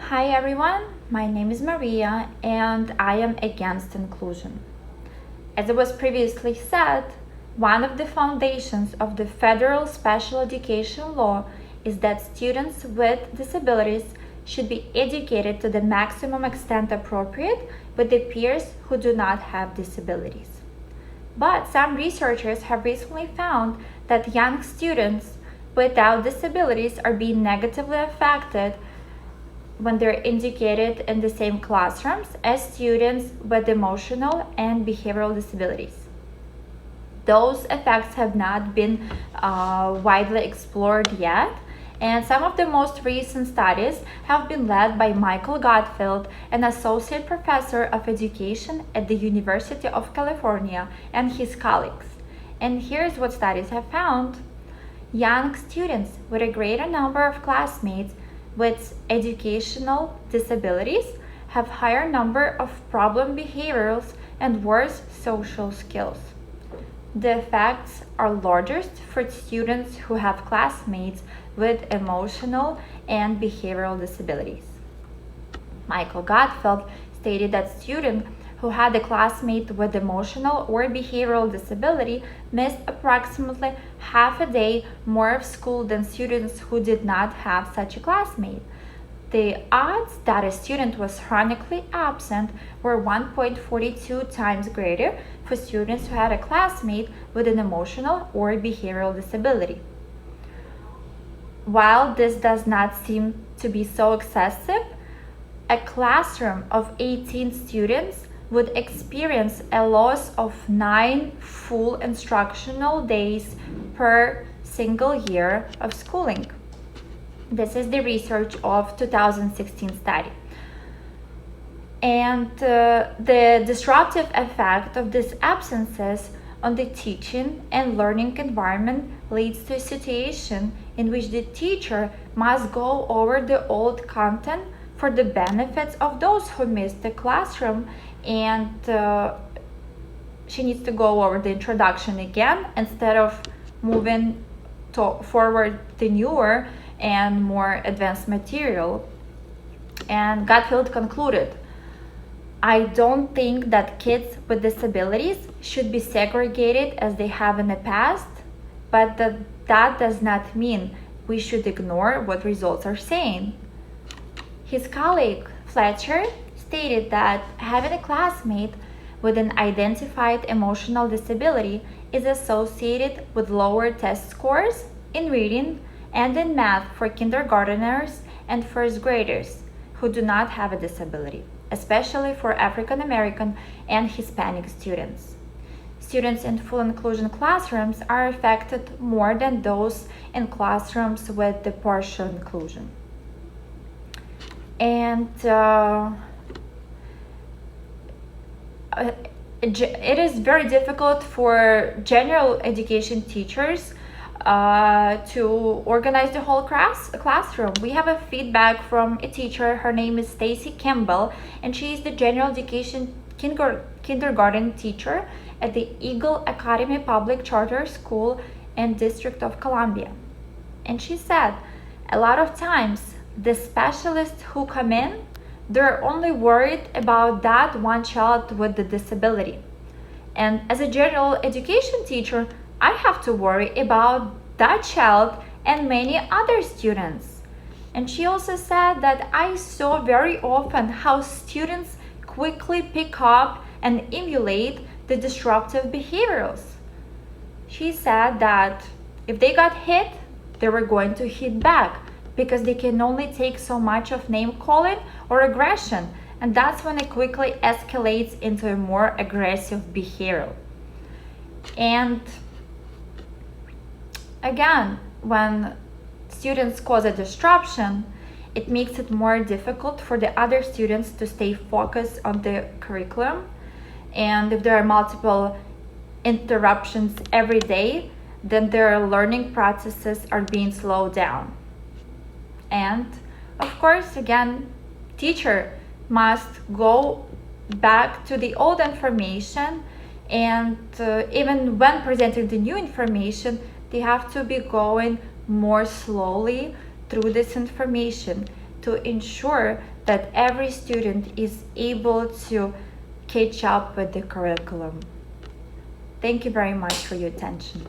Hi everyone, my name is Maria and I am against inclusion. As it was previously said, one of the foundations of the federal special education law is that students with disabilities should be educated to the maximum extent appropriate with the peers who do not have disabilities. But some researchers have recently found that young students without disabilities are being negatively affected when they're educated in the same classrooms as students with emotional and behavioral disabilities. Those effects have not been widely explored yet, and some of the most recent studies have been led by Michael Gottfeld, an associate professor of education at the University of California, and his colleagues. And here's what studies have found. Young students with a greater number of classmates with educational disabilities have higher number of problem behaviors and worse social skills. The effects are largest for students who have classmates with emotional and behavioral disabilities. Michael Gottfeld stated that students who had a classmate with emotional or behavioral disability missed approximately half a day more of school than students who did not have such a classmate. The odds that a student was chronically absent were 1.42 times greater for students who had a classmate with an emotional or behavioral disability. While this does not seem to be so excessive, a classroom of 18 students would experience a loss of 9 full instructional days per single year of schooling. This is the research of 2016 study. And the disruptive effect of these absences on the teaching and learning environment leads to a situation in which the teacher must go over the old content for the benefits of those who missed the classroom, and she needs to go over the introduction again instead of moving forward the newer and more advanced material. And Gottfeld concluded, I don't think that kids with disabilities should be segregated as they have in the past, but that does not mean we should ignore what results are saying. His colleague, Fletcher, stated that having a classmate with an identified emotional disability is associated with lower test scores in reading and in math for kindergarteners and first graders who do not have a disability, especially for African American and Hispanic students. Students in full inclusion classrooms are affected more than those in classrooms with the partial inclusion. And it is very difficult for general education teachers to organize the whole classroom. We have a feedback from a teacher. Her name is Stacy Campbell, and she is the general education kindergarten teacher at the Eagle Academy Public Charter School in District of Columbia. And she said, a lot of times the specialists who come in, they're only worried about that one child with the disability. And as a general education teacher, I have to worry about that child and many other students. And she also said that I saw very often how students quickly pick up and emulate the disruptive behaviors. She said that if they got hit, they were going to hit back because they can only take so much of name calling or aggression, and that's when it quickly escalates into a more aggressive behavior. And again, when students cause a disruption, it makes it more difficult for the other students to stay focused on the curriculum. And if there are multiple interruptions every day, then their learning processes are being slowed down. And of course, again, teacher must go back to the old information, and even when presenting the new information, they have to be going more slowly through this information to ensure that every student is able to catch up with the curriculum. Thank you very much for your attention.